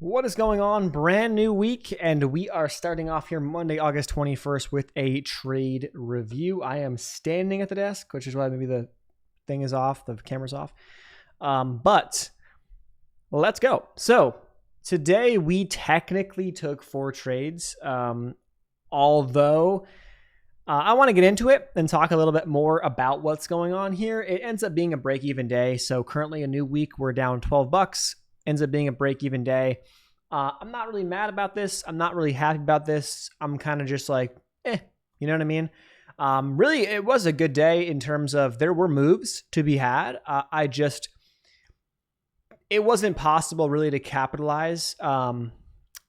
What is going on? Brand new week, and we are starting off here Monday, August 21st with a trade review. I am standing at the desk, which is why maybe the thing is off, the camera's off. But let's go. So today we technically took 4 trades, although I want to get into it and talk a little bit more about what's going on here. It ends up being a break-even day. So currently a new week, we're down $12. Ends up being a break-even day. I'm not really mad about this. I'm not really happy about this. I'm kind of just like, you know what I mean? Really, it was a good day in terms of there were moves to be had. It wasn't possible really to capitalize on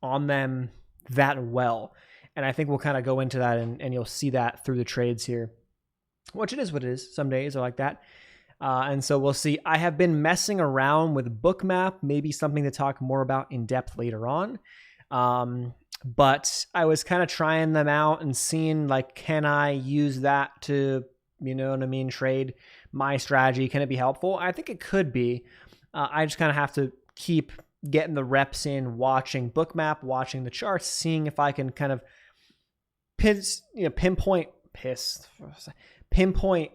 them that well. And I think we'll kind of go into that and you'll see that through the trades here, which it is what it is. Some days are like that. And so we'll see. I have been messing around with Bookmap, maybe something to talk more about in depth later on. But I was kind of trying them out and seeing, like, can I use that to, you know what I mean, trade my strategy? Can it be helpful? I think it could be. I just kind of have to keep getting the reps in, watching Bookmap, watching the charts, seeing if I can kind of pinpoint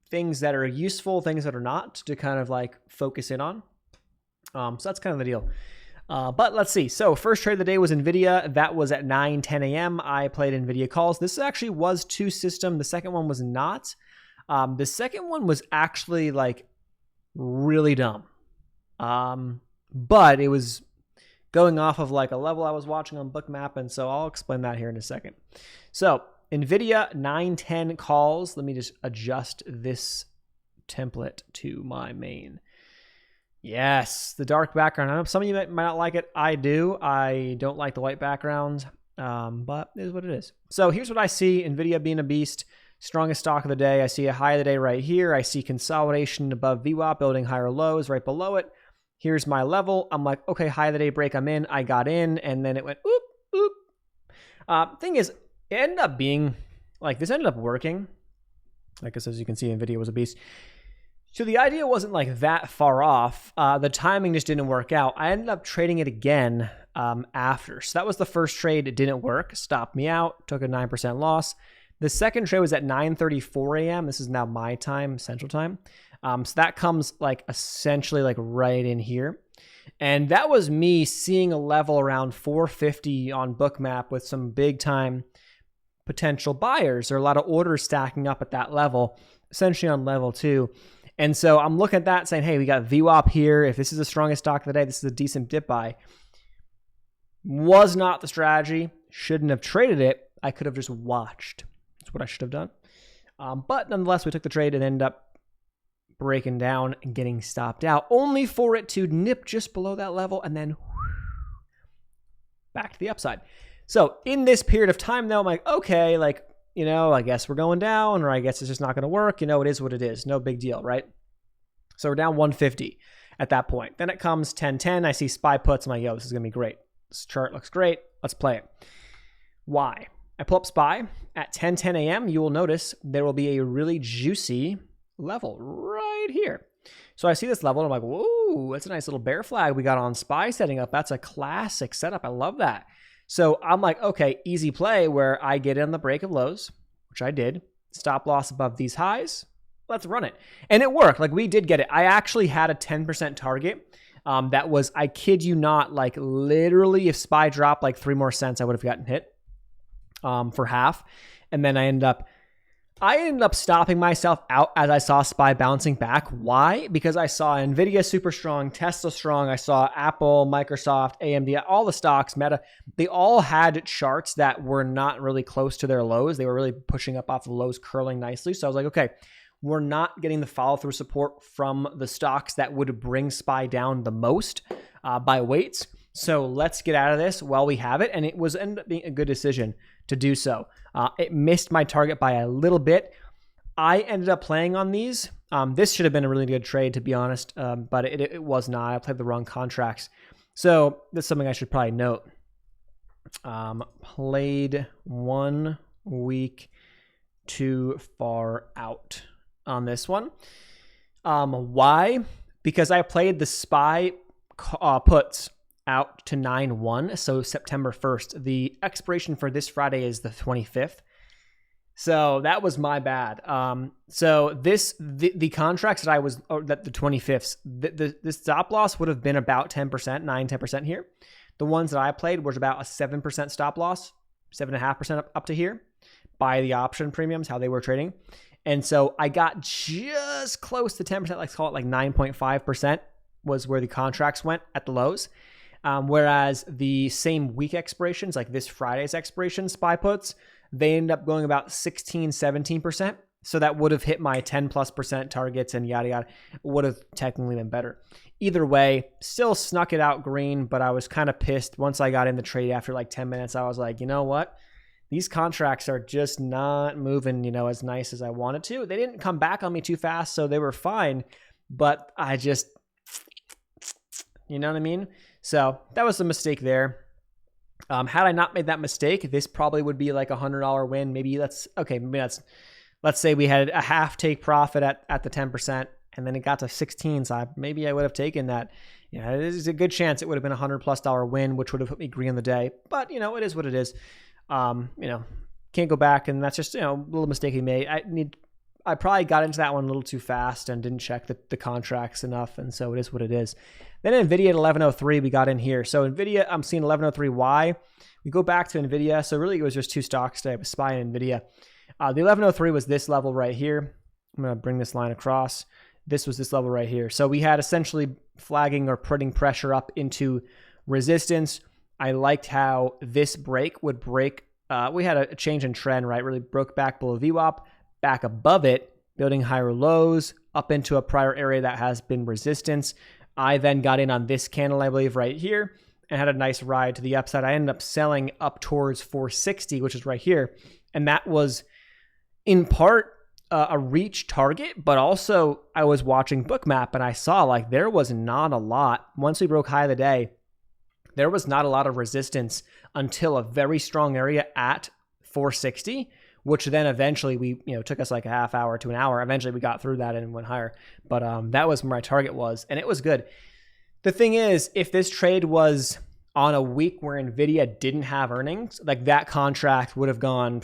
things that are useful, things that are not, to kind of like focus in on. So that's kind of the deal. But let's see. So first trade of the day was NVIDIA. That was at 9:10 a.m. I played NVIDIA calls. This actually was 2 system. The second one was not. The second one was actually like really dumb. But it was going off of like a level I was watching on Bookmap. And so I'll explain that here in a second. So NVIDIA 9:10 calls. Let me just adjust this template to my main. Yes, the dark background. I know some of you might not like it. I do. I don't like the white background, but it is what it is. So here's what I see. NVIDIA being a beast. Strongest stock of the day. I see a high of the day right here. I see consolidation above VWAP, building higher lows right below it. Here's my level. I'm like, okay, high of the day break. I'm in. I got in, and then it went oop, oop. Thing is, it ended up being, like, this ended up working. I guess as you can see, NVIDIA was a beast. So the idea wasn't like that far off. The timing just didn't work out. I ended up trading it again after. So that was the first trade. It didn't work. Stopped me out. Took a 9% loss. The second trade was at 9:34 a.m. This is now my time, Central Time. So that comes like essentially like right in here. And that was me seeing a level around 450 on Bookmap with some big time potential buyers. There are a lot of orders stacking up at that level, essentially on level 2. And so I'm looking at that saying, hey, we got VWAP here. If this is the strongest stock of the day, this is a decent dip buy. Was not the strategy. Shouldn't have traded it. I could have just watched. That's what I should have done. But nonetheless, we took the trade and ended up breaking down and getting stopped out, only for it to nip just below that level and then back to the upside. So in this period of time, though, I'm like, okay, like, you know, I guess we're going down, or I guess it's just not going to work. You know, it is what it is. No big deal, right? So we're down 150 at that point. Then it comes 10:10. I see SPY puts. I'm like, yo, this is going to be great. This chart looks great. Let's play it. Why? I pull up SPY at 10:10 a.m. You will notice there will be a really juicy level right here. So I see this level and I'm like, whoa, that's a nice little bear flag we got on SPY setting up. That's a classic setup. I love that. So I'm like, okay, easy play where I get in the break of lows, which I did. Stop loss above these highs. Let's run it. And it worked. Like, we did get it. I actually had a 10% target. That was, I kid you not, like literally if SPY dropped like 3 more cents, I would have gotten hit for half. And then I ended up stopping myself out as I saw SPY bouncing back. Why? Because I saw NVIDIA super strong, Tesla strong. I saw Apple, Microsoft, AMD, all the stocks, Meta. They all had charts that were not really close to their lows. They were really pushing up off the lows, curling nicely. So I was like, okay, we're not getting the follow-through support from the stocks that would bring SPY down the most by weights. So let's get out of this while we have it. And it was ended up being a good decision to do so. It missed my target by a little bit. I ended up playing on these. This should have been a really good trade, to be honest, but it was not. I played the wrong contracts. So that's something I should probably note. Played 1 week too far out on this one. Why? Because I played the SPY puts out to 9/1, so September 1st. The expiration for this Friday is the 25th. So that was my bad. So the contracts that I was, that the 25th, the stop loss would have been about 10%, 10% here. The ones that I played was about a 7% stop loss, 7.5% up to here by the option premiums, how they were trading. And so I got just close to 10%, let's call it like 9.5% was where the contracts went at the lows. Whereas the same week expirations, like this Friday's expiration SPY puts, they end up going about 16, 17%. So that would have hit my 10+% targets and yada, yada, would have technically been better. Either way, still snuck it out green, but I was kind of pissed. Once I got in the trade after like 10 minutes, I was like, you know what? These contracts are just not moving, as nice as I wanted to. They didn't come back on me too fast, so they were fine. But I just, you know what I mean? So that was a mistake there. Had I not made that mistake, this probably would be like $100 win. Maybe let's say we had a half take profit at the 10%, and then it got to 16. So maybe I would have taken that. There's a good chance it would have been $100+ win, which would have put me green on the day. But it is what it is. Can't go back, and that's just a little mistake he made. I probably got into that one a little too fast and didn't check the contracts enough, and so it is what it is. Then NVIDIA at 1103, we got in here. So NVIDIA, I'm seeing 1103Y. We go back to NVIDIA. So really, it was just two stocks today, SPY and NVIDIA. The 1103 was this level right here. I'm going to bring this line across. This was this level right here. So we had essentially flagging or putting pressure up into resistance. I liked how this break would break. We had a change in trend, right? Really broke back below VWAP, back above it, building higher lows, up into a prior area that has been resistance. I then got in on this candle, I believe, right here, and had a nice ride to the upside. I ended up selling up towards 460, which is right here. And that was in part a reach target, but also I was watching Bookmap and I saw like there was not a lot. Once we broke high of the day, there was not a lot of resistance until a very strong area at 460, which then eventually took us like a half hour to an hour. Eventually we got through that and went higher. But that was where my target was, and it was good. The thing is, if this trade was on a week where NVIDIA didn't have earnings, like that contract would have gone,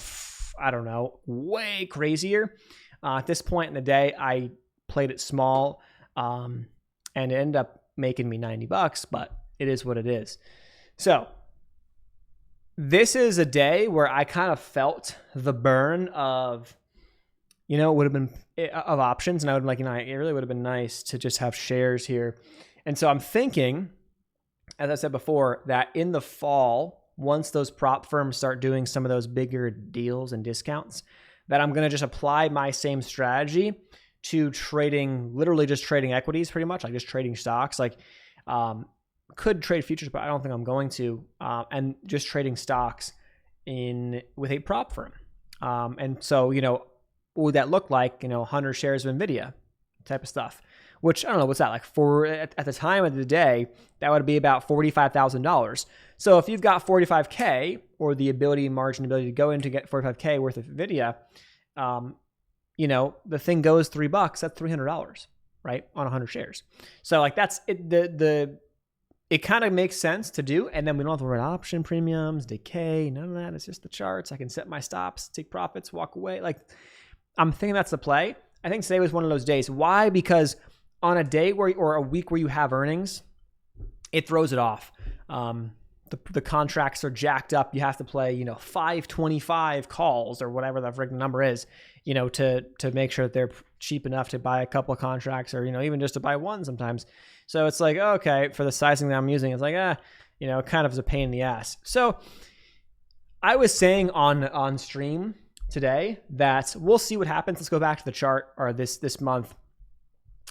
I don't know, way crazier. At this point in the day, I played it small, and it ended up making me $90, but it is what it is. So this is a day where I kind of felt the burn of, it would have been of options, and I would have been like, it really would have been nice to just have shares here. And so I'm thinking, as I said before, that in the fall, once those prop firms start doing some of those bigger deals and discounts, that I'm going to just apply my same strategy to trading, literally just trading equities pretty much, like just trading stocks. Like, could trade futures, but I don't think I'm going to, and just trading stocks with a prop firm. And so, what would that look like? 100 shares of NVIDIA type of stuff, which I don't know, what's that like for at the time of the day, that would be about $45,000. So if you've got 45K or the ability to go in to get 45K worth of NVIDIA, the thing goes $3, that's $300, right? On 100 shares. So like that's it, it kind of makes sense to do. And then we don't have to worry about option premiums, decay, none of that. It's just the charts. I can set my stops, take profits, walk away. Like I'm thinking that's the play. I think today was one of those days. Why? Because on a day or a week where you have earnings, it throws it off. The contracts are jacked up. You have to play, 525 calls or whatever the freaking number is, to make sure that they're cheap enough to buy a couple of contracts or, even just to buy one sometimes. So it's like, okay, for the sizing that I'm using, it's like, kind of is a pain in the ass. So I was saying on stream today that we'll see what happens. Let's go back to the chart or this month.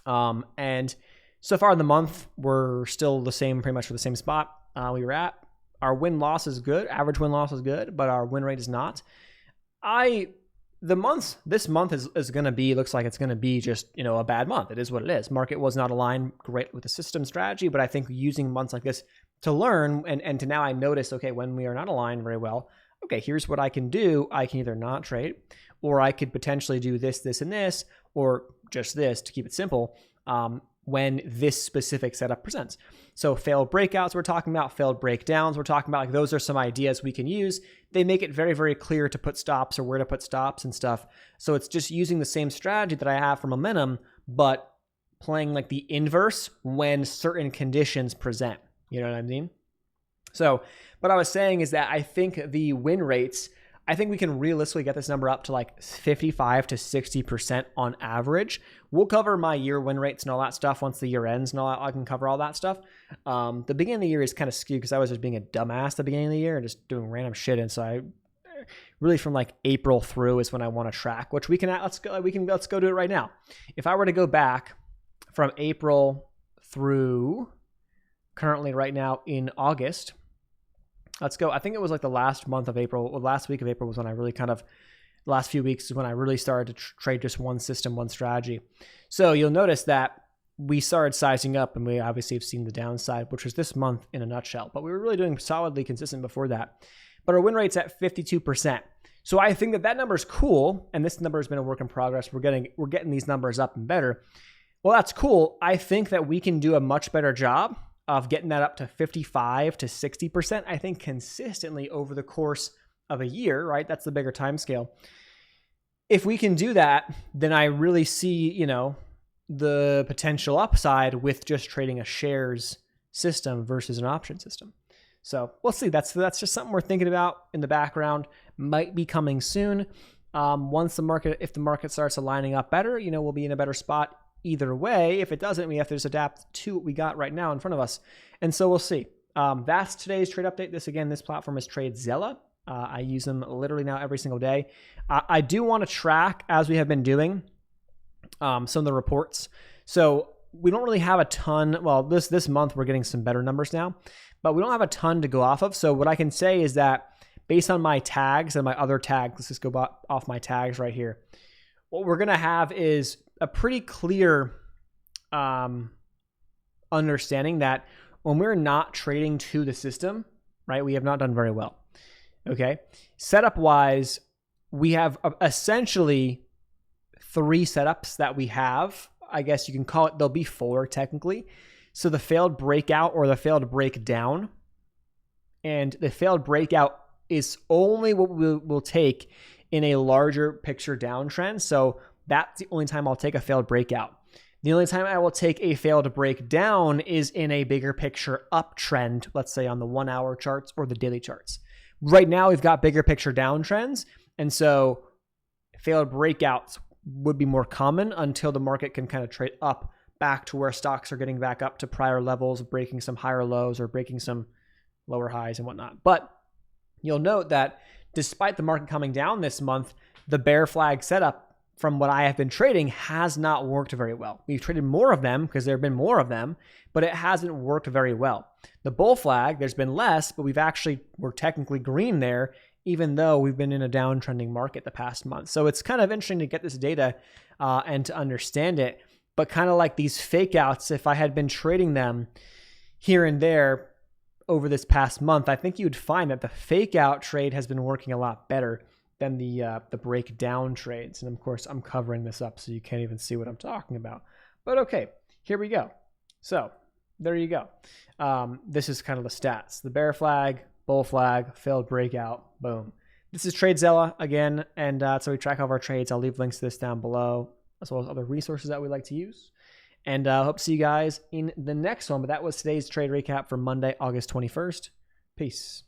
And so far in the month, we're still the same, pretty much for the same spot we were at. Our win-loss is good. Average win-loss is good, but our win rate is not. This month is going to be, looks like it's going to be just, a bad month. It is what it is. Market was not aligned great with the system strategy, but I think using months like this to learn and to now I notice, okay, when we are not aligned very well, okay, here's what I can do. I can either not trade, or I could potentially do this, this, and this, or just this to keep it simple. when this specific setup presents. So failed breakouts we're talking about, failed breakdowns we're talking about, like those are some ideas we can use. They make it very, very clear to put stops or where to put stops and stuff. So it's just using the same strategy that I have for momentum, but playing like the inverse when certain conditions present. You know what I mean? So what I was saying is that I think the win rates, I think we can realistically get this number up to like 55 to 60% on average. We'll cover my year win rates and all that stuff once the year ends and all that. I can cover all that stuff. The beginning of the year is kind of skewed because I was just being a dumbass at the beginning of the year and just doing random shit. And so I really from like April through is when I want to track, which let's go do it right now. If I were to go back from April through currently right now in August, let's go. I think it was like the last month of April, or last week of April was when I really last few weeks is when I really started to trade just one system, one strategy. So you'll notice that we started sizing up and we obviously have seen the downside, which was this month in a nutshell, but we were really doing solidly consistent before that. But our win rate's at 52%. So I think that number is cool. And this number has been a work in progress. We're getting these numbers up and better. Well, that's cool. I think that we can do a much better job of getting that up to 55 to 60%, I think consistently over the course of a year, right? That's the bigger time scale. If we can do that, then I really see, the potential upside with just trading a shares system versus an option system. So we'll see. That's just something we're thinking about in the background. Might be coming soon. If the market starts aligning up better, we'll be in a better spot. Either way, if it doesn't, we have to just adapt to what we got right now in front of us. And so we'll see. That's today's trade update. This platform is TradeZella. I use them literally now every single day. I do want to track, as we have been doing, some of the reports. So we don't really have a ton. Well, this month we're getting some better numbers now, but we don't have a ton to go off of. So what I can say is that based on my tags and my other tags, let's just go off my tags right here. What we're going to have is a pretty clear understanding that when we're not trading to the system, right, we have not done very well. Okay. Setup wise, we have essentially 3 setups that we have. I guess you can call it, there'll be 4 technically. So the failed breakout or the failed breakdown, and the failed breakout is only what we'll take in a larger picture downtrend. So that's the only time I'll take a failed breakout. The only time I will take a failed breakdown is in a bigger picture uptrend, let's say on the 1 hour charts or the daily charts. Right now, we've got bigger picture downtrends. And so failed breakouts would be more common until the market can kind of trade up back to where stocks are getting back up to prior levels, breaking some higher lows or breaking some lower highs and whatnot. But you'll note that despite the market coming down this month, the bear flag setup from what I have been trading has not worked very well. We've traded more of them because there have been more of them, but it hasn't worked very well. The bull flag, there's been less, but we're technically green there, even though we've been in a downtrending market the past month. So it's kind of interesting to get this data and to understand it. But kind of like these fake outs, if I had been trading them here and there over this past month, I think you'd find that the fake out trade has been working a lot better than the breakdown trades. And of course, I'm covering this up so you can't even see what I'm talking about. But okay, here we go. So there you go. This is kind of the stats. The bear flag, bull flag, failed breakout, boom. This is TradeZella again, and so we track all of our trades. I'll leave links to this down below, as well as other resources that we like to use. And I hope to see you guys in the next one. But that was today's trade recap for Monday, August 21st. Peace.